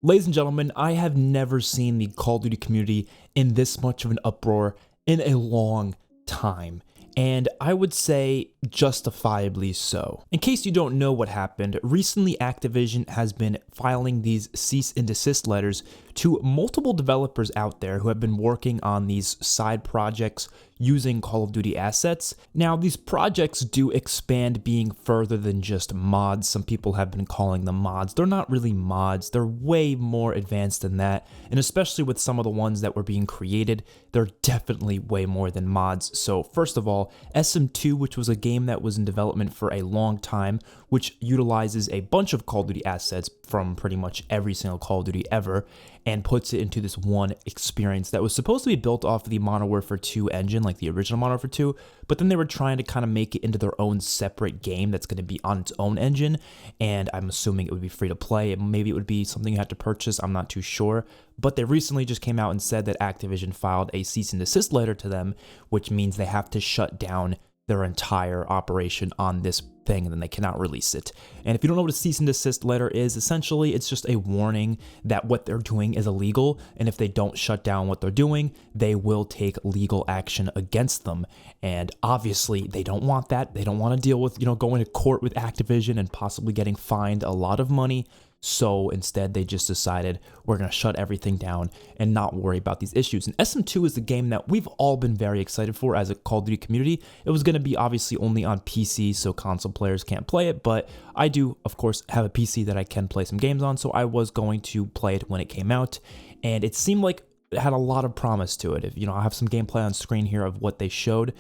Ladies and gentlemen, I have never seen the Call of Duty community in this much of an uproar in a long time. And I would say justifiably so. In case you don't know what happened, recently Activision has been filing these cease and desist letters to multiple developers out there who have been working on these side projects using Call of Duty assets. Now, these projects do expand being further than just mods. Some people have been calling them mods. They're not really mods. They're way more advanced than that. And especially with some of the ones that were being created, they're definitely way more than mods. So first of all, SM2, which was a game that was in development for a long time, which utilizes a bunch of Call of Duty assets from pretty much every single Call of Duty ever, and puts it into this one experience that was supposed to be built off of the Modern Warfare 2 engine, like the original Modern Warfare 2, but then they were trying to kind of make it into their own separate game that's going to be on its own engine, and I'm assuming it would be free to play. Maybe it would be something you had to purchase, I'm not too sure, but they recently just came out and said that Activision filed a cease and desist letter to them, which means they have to shut down their entire operation on this thing, and then they cannot release it. And if you don't know what a cease and desist letter is, essentially it's just a warning that what they're doing is illegal, and if they don't shut down what they're doing, they will take legal action against them. And obviously they don't want that. They don't want to deal with, going to court with Activision and possibly getting fined a lot of money. So instead, they just decided we're going to shut everything down and not worry about these issues. And SM2 is the game that we've all been very excited for as a Call of Duty community. It was going to be obviously only on PC, so console players can't play it, but I do, of course, have a PC that I can play some games on, so I was going to play it when it came out, and it seemed like it had a lot of promise to it. I have some gameplay on screen here of what they showed.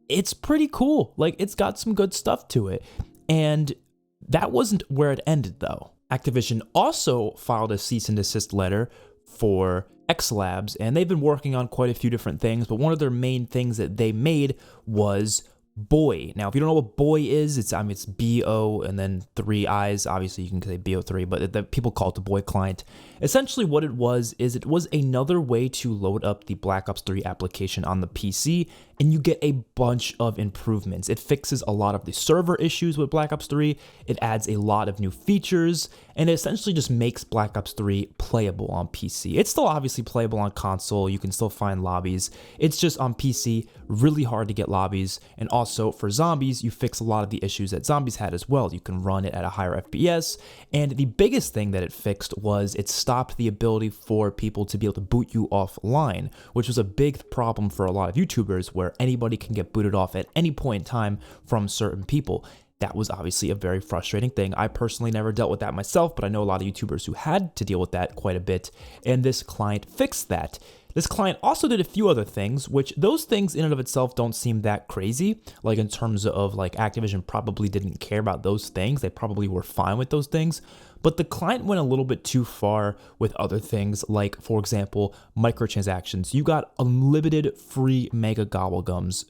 It's pretty cool. Like, it's got some good stuff to it, and that wasn't where it ended, though. Activision also filed a cease and desist letter for X Labs, and they've been working on quite a few different things, but one of their main things that they made was BOIII. Now, if you don't know what BOIII is, it's B-O and then 3 I's. Obviously, you can say BO3, but the people call it the BOIII Client. Essentially, what it was another way to load up the Black Ops 3 application on the PC, and you get a bunch of improvements. It fixes a lot of the server issues with Black Ops 3, it adds a lot of new features, and it essentially just makes Black Ops 3 playable on PC. It's still obviously playable on console, you can still find lobbies. It's just on PC, really hard to get lobbies, and also for zombies, you fix a lot of the issues that zombies had as well. You can run it at a higher FPS, and the biggest thing that it fixed was it stopped the ability for people to be able to boot you offline, which was a big problem for a lot of YouTubers where anybody can get booted off at any point in time from certain people. That was obviously a very frustrating thing. I personally never dealt with that myself, but I know a lot of YouTubers who had to deal with that quite a bit, and this client fixed that. This client also did a few other things, which those things in and of itself don't seem that crazy. Like in terms of Activision probably didn't care about those things. They probably were fine with those things. But the client went a little bit too far with other things, like, for example, microtransactions. You got unlimited free mega gobblegums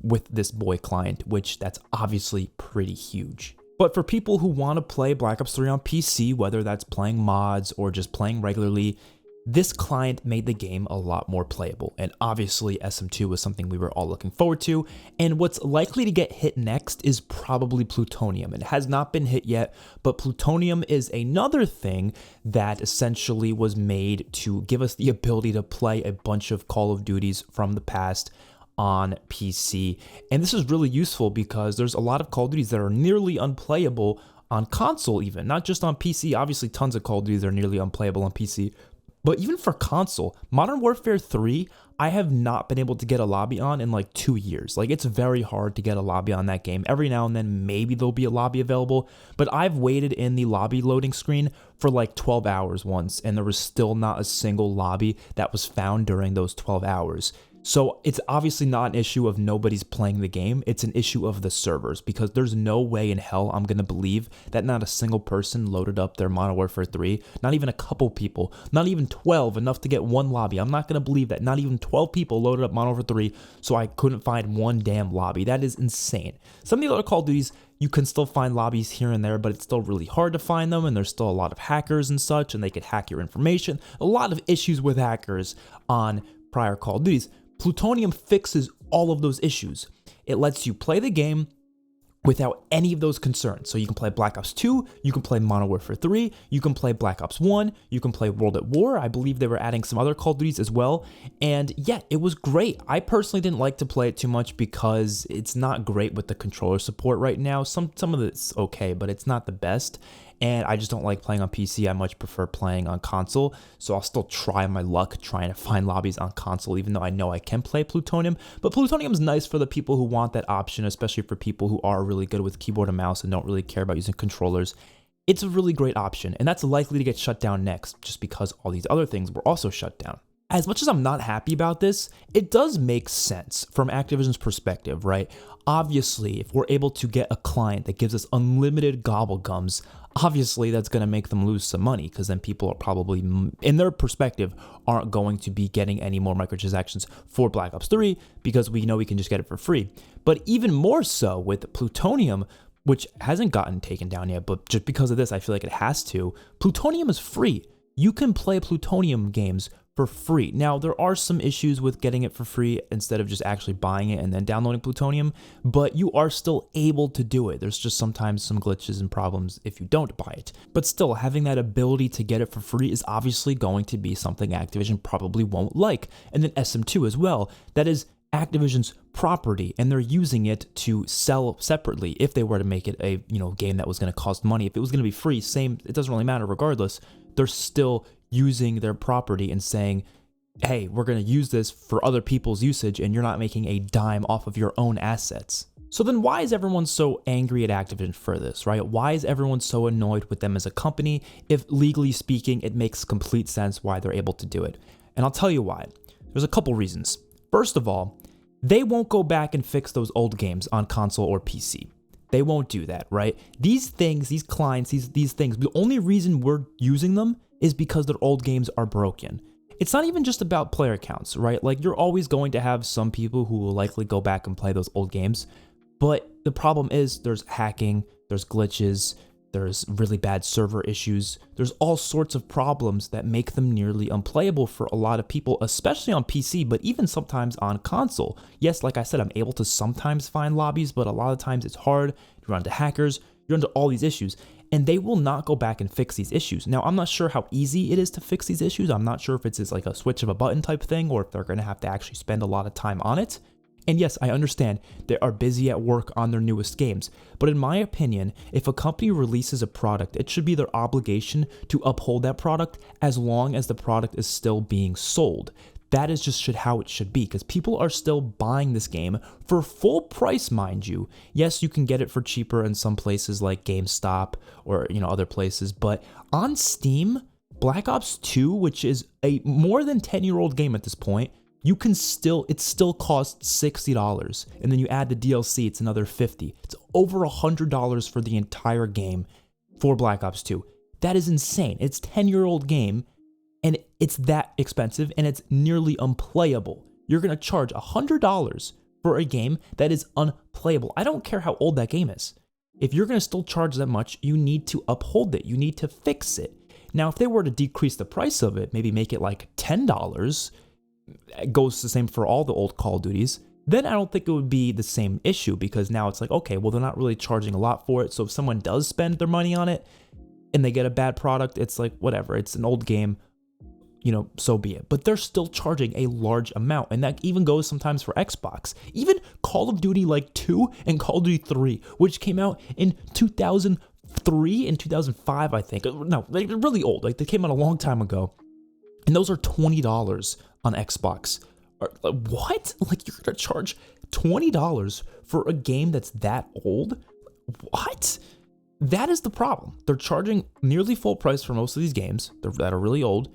with this BOIII client, which that's obviously pretty huge. But for people who want to play Black Ops 3 on PC, whether that's playing mods or just playing regularly, this client made the game a lot more playable, and obviously SM2 was something we were all looking forward to, and what's likely to get hit next is probably Plutonium. It has not been hit yet, but Plutonium is another thing that essentially was made to give us the ability to play a bunch of Call of Duties from the past on PC, and this is really useful because there's a lot of Call of Duties that are nearly unplayable on console even, not just on PC. Obviously tons of Call of Duties are nearly unplayable on PC, but even for console, Modern Warfare 3, I have not been able to get a lobby on in like 2 years. Like, it's very hard to get a lobby on that game. Every now and then, maybe there'll be a lobby available, but I've waited in the lobby loading screen for like 12 hours once, and there was still not a single lobby that was found during those 12 hours. So it's obviously not an issue of nobody's playing the game, it's an issue of the servers, because there's no way in hell I'm gonna believe that not a single person loaded up their Modern Warfare 3, not even a couple people, not even 12, enough to get one lobby. I'm not gonna believe that not even 12 people loaded up Modern Warfare 3, so I couldn't find one damn lobby. That is insane. Some of the other Call of Duties, you can still find lobbies here and there, but it's still really hard to find them, and there's still a lot of hackers and such, and they could hack your information. A lot of issues with hackers on prior Call of Duties. Plutonium fixes all of those issues. It lets you play the game without any of those concerns. So you can play Black Ops 2, you can play Modern Warfare 3, you can play Black Ops 1, you can play World at War. I believe they were adding some other Call of Duties as well. And yeah, it was great. I personally didn't like to play it too much because it's not great with the controller support right now. Some of it's okay, but it's not the best. And I just don't like playing on PC. I much prefer playing on console. So I'll still try my luck trying to find lobbies on console, even though I know I can play Plutonium. But Plutonium is nice for the people who want that option, especially for people who are really good with keyboard and mouse and don't really care about using controllers. It's a really great option, and that's likely to get shut down next, just because all these other things were also shut down. As much as I'm not happy about this, it does make sense from Activision's perspective, right? Obviously, if we're able to get a client that gives us unlimited gobblegums, obviously that's going to make them lose some money, because then people are probably, in their perspective, aren't going to be getting any more microtransactions for Black Ops 3 because we know we can just get it for free. But even more so with Plutonium, which hasn't gotten taken down yet, but just because of this, I feel like it has to. Plutonium is free. You can play Plutonium games for free. Now, there are some issues with getting it for free instead of just actually buying it and then downloading Plutonium, but you are still able to do it. There's just sometimes some glitches and problems if you don't buy it. But still, having that ability to get it for free is obviously going to be something Activision probably won't like. And then SM2 as well. That is Activision's property, and they're using it to sell separately if they were to make it a game that was going to cost money. If it was going to be free, same, it doesn't really matter regardless. They're still using their property and saying, hey, we're going to use this for other people's usage, and you're not making a dime off of your own assets. So then why is everyone so angry at Activision for this, right? Why is everyone so annoyed with them as a company if, legally speaking, it makes complete sense why they're able to do it? And I'll tell you why. There's a couple reasons. First of all, they won't go back and fix those old games on console or PC. They won't do that, right? These things, these clients, these things, the only reason we're using them is because their old games are broken. It's not even just about player counts, right? Like, you're always going to have some people who will likely go back and play those old games, but the problem is there's hacking, there's glitches, there's really bad server issues, there's all sorts of problems that make them nearly unplayable for a lot of people, especially on PC, but even sometimes on console. Yes, like I said, I'm able to sometimes find lobbies, but a lot of times it's hard. You run into hackers, you run into all these issues, and they will not go back and fix these issues. Now, I'm not sure how easy it is to fix these issues. I'm not sure if it's just like a switch of a button type thing, or if they're gonna have to actually spend a lot of time on it. And yes, I understand they are busy at work on their newest games, but in my opinion, if a company releases a product, it should be their obligation to uphold that product as long as the product is still being sold. That is just how it should be, because people are still buying this game for full price, mind you. Yes, you can get it for cheaper in some places like GameStop or other places, but on Steam, Black Ops 2, which is a more than 10-year-old game at this point, it still costs $60, and then you add the DLC, it's another $50. It's over $100 for the entire game for Black Ops 2. That is insane. It's a 10-year-old game, and it's that expensive, and it's nearly unplayable. You're gonna charge $100 for a game that is unplayable. I don't care how old that game is. If you're gonna still charge that much, you need to uphold it. You need to fix it. Now, if they were to decrease the price of it, maybe make it like $10, it goes the same for all the old Call of Duties, then I don't think it would be the same issue, because now it's like, okay, well, they're not really charging a lot for it, so if someone does spend their money on it and they get a bad product, it's like, whatever, it's an old game, so be it. But they're still charging a large amount, and that even goes sometimes for Xbox. Even Call of Duty 2 and Call of Duty 3, which came out in 2003 and 2005, I think. No, they're really old. They came out a long time ago, and those are $20 on Xbox. What? You're gonna charge $20 for a game that's that old? What? That is the problem. They're charging nearly full price for most of these games that are really old,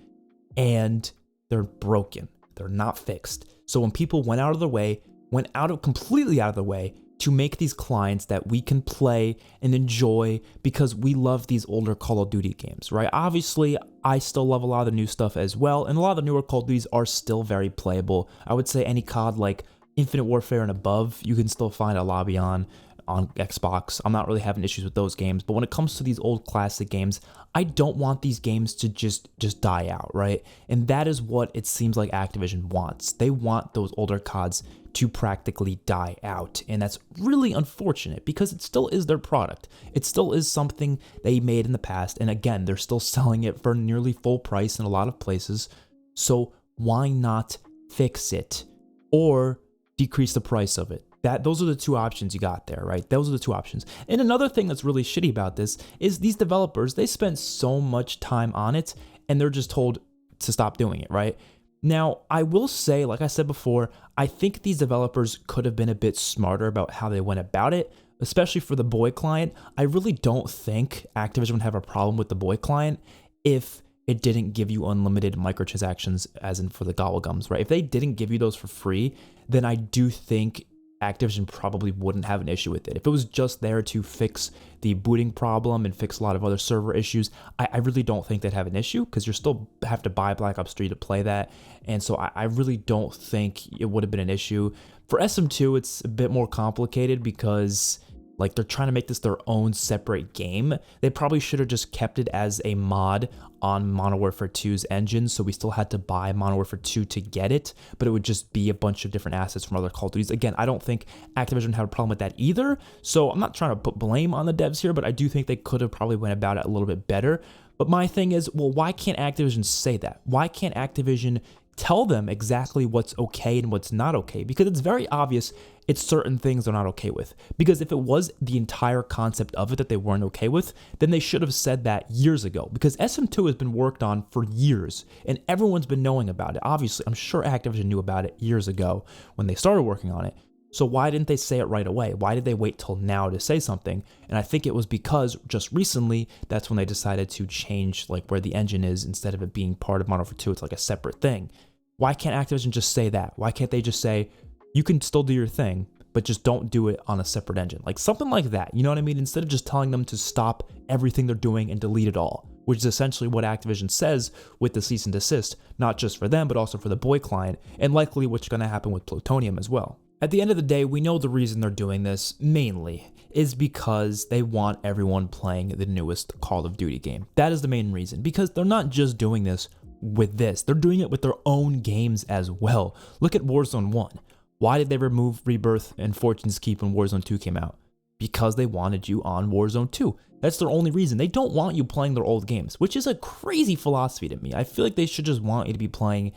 and they're broken. They're not fixed. So when people went completely out of the way to make these clients that we can play and enjoy because we love these older Call of Duty games, right? Obviously, I still love a lot of the new stuff as well, and a lot of the newer Call of Duties are still very playable. I would say any COD like Infinite Warfare and above, you can still find a lobby on Xbox. I'm not really having issues with those games, but when it comes to these old classic games, I don't want these games to just die out, right? And that is what it seems like Activision wants. They want those older CODs to practically die out. And that's really unfortunate because it still is their product. It still is something they made in the past. And again, they're still selling it for nearly full price in a lot of places. So why not fix it or decrease the price of it? Those are the two options you got there, right? Those are the two options. And another thing that's really shitty about this is these developers, they spend so much time on it and they're just told to stop doing it, right? Now, I will say, like I said before, I think these developers could have been a bit smarter about how they went about it, especially for the BOIII client. I really don't think Activision would have a problem with the BOIII client if it didn't give you unlimited microtransactions, as in for the gobblegums, right? If they didn't give you those for free, then I do think Activision probably wouldn't have an issue with it. If it was just there to fix the booting problem and fix a lot of other server issues, I really don't think they'd have an issue because you still have to buy Black Ops 3 to play that. And so I really don't think it would have been an issue. For SM2, it's a bit more complicated because like they're trying to make this their own separate game. They probably should have just kept it as a mod on Modern Warfare 2's engine, so we still had to buy Modern Warfare 2 to get it, but it would just be a bunch of different assets from other Call of Duties. Again, I don't think Activision had a problem with that either, so I'm not trying to put blame on the devs here, but I do think they could have probably went about it a little bit better. But my thing is, well, why can't Activision say that? Why can't Activision tell them exactly what's okay and what's not okay? Because it's very obvious it's certain things they're not okay with. Because if it was the entire concept of it that they weren't okay with, then they should have said that years ago. Because SM2 has been worked on for years, and everyone's been knowing about it. Obviously, I'm sure Activision knew about it years ago when they started working on it. So why didn't they say it right away? Why did they wait till now to say something? And I think it was because just recently, that's when they decided to change like where the engine is. Instead of it being part of Modern Warfare 2, it's like a separate thing. Why can't Activision just say that? Why can't they just say, you can still do your thing, but just don't do it on a separate engine? Like something like that, you know what I mean? Instead of just telling them to stop everything they're doing and delete it all, which is essentially what Activision says with the cease and desist, not just for them, but also for the BOIII client, and likely what's going to happen with Plutonium as well. At the end of the day, we know the reason they're doing this, mainly, is because they want everyone playing the newest Call of Duty game. That is the main reason, because they're not just doing this with this, they're doing it with their own games as well. Look at Warzone 1. Why did they remove Rebirth and Fortune's Keep when Warzone 2 came out? Because they wanted you on Warzone 2. That's their only reason. They don't want you playing their old games, which is a crazy philosophy to me. I feel like they should just want you to be playing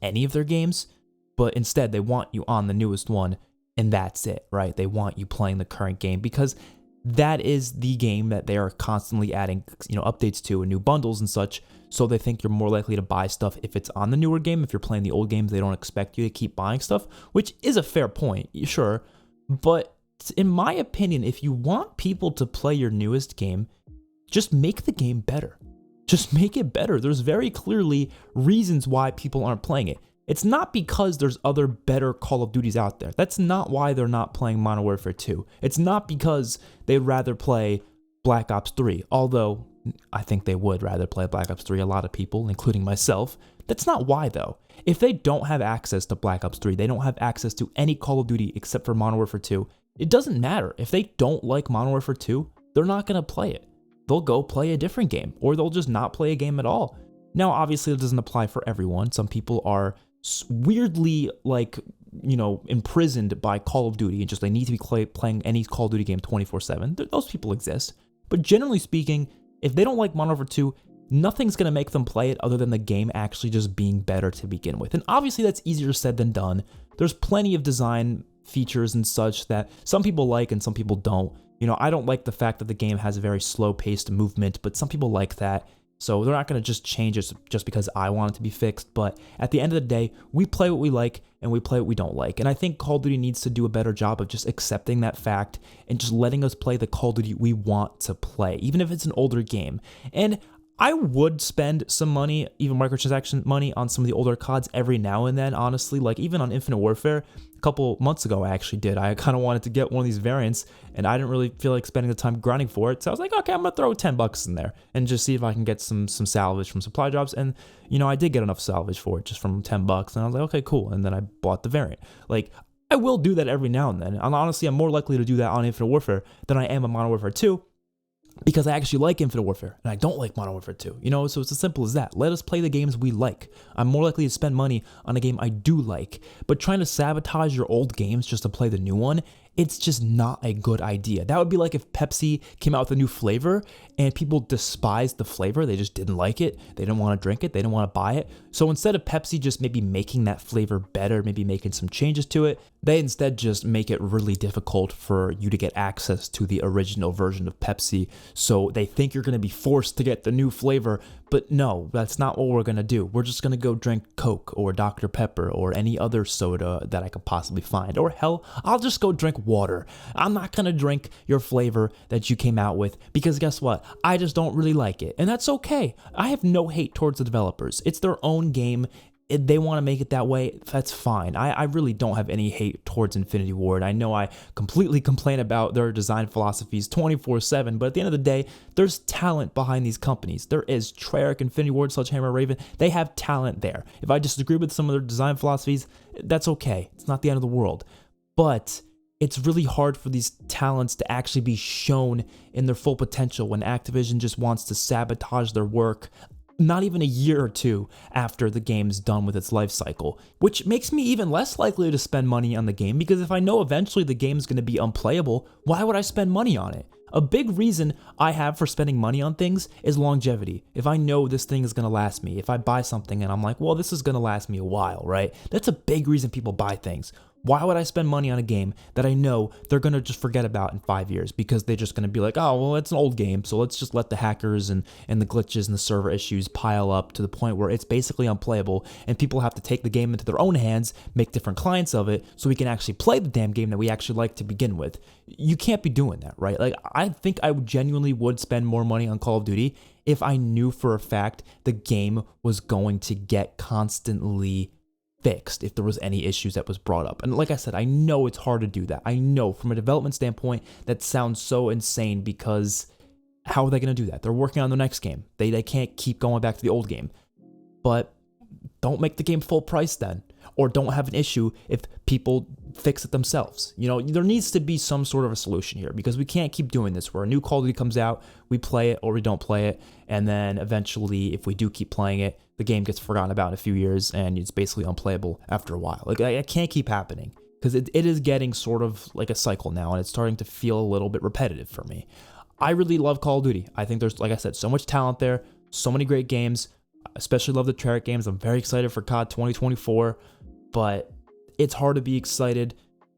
any of their games, but instead they want you on the newest one, and that's it, right? They want you playing the current game because that is the game that they are constantly adding, updates to and new bundles and such. So they think you're more likely to buy stuff if it's on the newer game. If you're playing the old games, they don't expect you to keep buying stuff, which is a fair point, sure. But in my opinion, if you want people to play your newest game, just make the game better. Just make it better. There's very clearly reasons why people aren't playing it. It's not because there's other better Call of Duties out there. That's not why they're not playing Modern Warfare 2. It's not because they'd rather play Black Ops 3, although I think they would rather play Black Ops 3, a lot of people, including myself. That's not why, though. If they don't have access to Black Ops 3, they don't have access to any Call of Duty except for Modern Warfare 2, it doesn't matter. If they don't like Modern Warfare 2, they're not going to play it. They'll go play a different game, or they'll just not play a game at all. Now, obviously, it doesn't apply for everyone. Some people are weirdly imprisoned by Call of Duty and just they need to be playing any Call of Duty game 24/7. Those people exist. But generally speaking, if they don't like Modern Warfare 2, nothing's going to make them play it other than the game actually just being better to begin with. And obviously that's easier said than done. There's plenty of design features and such that some people like and some people don't. I don't like the fact that the game has a very slow-paced movement, but some people like that. So they're not going to just change it just because I want it to be fixed. But at the end of the day, we play what we like and we play what we don't like. And I think Call of Duty needs to do a better job of just accepting that fact and just letting us play the Call of Duty we want to play, even if it's an older game. And I would spend some money, even microtransaction money, on some of the older CODs every now and then, honestly. Like even on Infinite Warfare, a couple months ago I actually did. I kind of wanted to get one of these variants, and I didn't really feel like spending the time grinding for it. So I was like, okay, I'm going to throw $10 in there and just see if I can get some salvage from supply drops. And, I did get enough salvage for it just from $10. And I was like, okay, cool. And then I bought the variant. Like, I will do that every now and then. And honestly, I'm more likely to do that on Infinite Warfare than I am on Modern Warfare 2. because I actually like Infinite Warfare and I don't like Modern Warfare 2. You know, so it's as simple as that. Let us play the games we like. I'm more likely to spend money on a game I do like, but trying to sabotage your old games just to play the new one, it's just not a good idea. That would be like if Pepsi came out with a new flavor and people despised the flavor. They just didn't like it. They didn't want to drink it. They didn't want to buy it. So instead of Pepsi just maybe making that flavor better, maybe making some changes to it, they instead just make it really difficult for you to get access to the original version of Pepsi. So they think you're going to be forced to get the new flavor, but no, that's not what we're going to do. We're just going to go drink Coke or Dr. Pepper or any other soda that I could possibly find. Or hell, I'll just go drink water. I'm not going to drink your flavor that you came out with because guess what? I just don't really like it. And that's okay. I have no hate towards the developers. It's their own game. If they want to make it that way, that's fine. I really don't have any hate towards Infinity Ward. I know I completely complain about their design philosophies 24/7, but at the end of the day, there's talent behind these companies. There is Treyarch, Infinity Ward, Sledgehammer, Raven. They have talent there. If I disagree with some of their design philosophies, that's okay. It's not the end of the world. But it's really hard for these talents to actually be shown in their full potential when Activision just wants to sabotage their work not even a year or two after the game's done with its life cycle, which makes me even less likely to spend money on the game because if I know eventually the game's going to be unplayable, why would I spend money on it? A big reason I have for spending money on things is longevity. If I know this thing is going to last me, if I buy something and I'm like, well, this is going to last me a while, right? That's a big reason people buy things. Why would I spend money on a game that I know they're going to just forget about in 5 years because they're just going to be like, oh, well, it's an old game, so let's just let the hackers and the glitches and the server issues pile up to the point where it's basically unplayable and people have to take the game into their own hands, make different clients of it so we can actually play the damn game that we actually like to begin with. You can't be doing that, right? Like, I think I genuinely would spend more money on Call of Duty if I knew for a fact the game was going to get constantly fixed if there was any issues that was brought up. And like I said, I know it's hard to do that. I know from a development standpoint, that sounds so insane because how are they going to do that? They're working on the next game. They can't keep going back to the old game. But don't make the game full price then. Or don't have an issue if people fix it themselves. You know, there needs to be some sort of a solution here because we can't keep doing this where a new Call of Duty comes out, we play it or we don't play it, and then eventually if we do keep playing it, the game gets forgotten about in a few years and it's basically unplayable after a while. Like, it can't keep happening because it is getting sort of like a cycle now and it's starting to feel a little bit repetitive for me. I really love Call of Duty. I think there's, like I said, so much talent there, so many great games. I especially love the Treyarch games. I'm very excited for COD 2024. But it's hard to be excited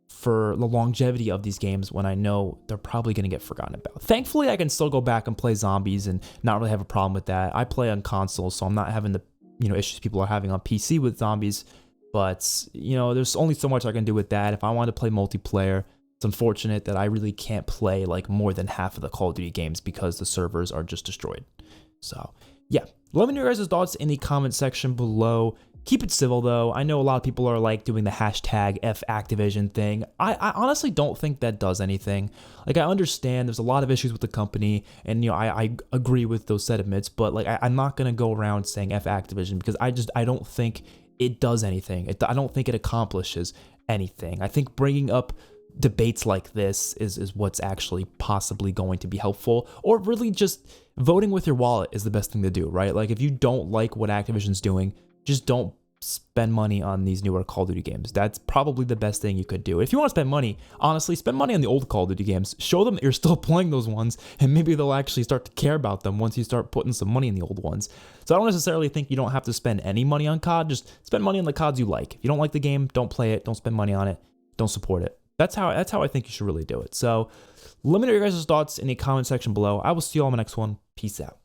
for the longevity of these games when I know they're probably going to get forgotten about. Thankfully, I can still go back and play zombies and not really have a problem with that. I play on console, so I'm not having the issues people are having on PC with zombies. But, there's only so much I can do with that. If I want to play multiplayer, it's unfortunate that I really can't play like more than half of the Call of Duty games because the servers are just destroyed. So, yeah. Let me know your guys' thoughts in the comment section below. Keep it civil though. I know a lot of people are like doing the hashtag #Activision thing. I honestly don't think that does anything. Like, I understand there's a lot of issues with the company and I agree with those sentiments, but like I'm not gonna go around saying #Activision because I don't think it does anything. I don't think it accomplishes anything. I think bringing up debates like this is what's actually possibly going to be helpful, or really just voting with your wallet is the best thing to do, right? Like, if you don't like what Activision's doing, just don't spend money on these newer Call of Duty games. That's probably the best thing you could do. If you want to spend money, honestly, spend money on the old Call of Duty games. Show them that you're still playing those ones, and maybe they'll actually start to care about them once you start putting some money in the old ones. So I don't necessarily think you don't have to spend any money on COD. Just spend money on the CODs you like. If you don't like the game, don't play it. Don't spend money on it. Don't support it. That's how I think you should really do it. So let me know your guys' thoughts in the comment section below. I will see you all in the next one. Peace out.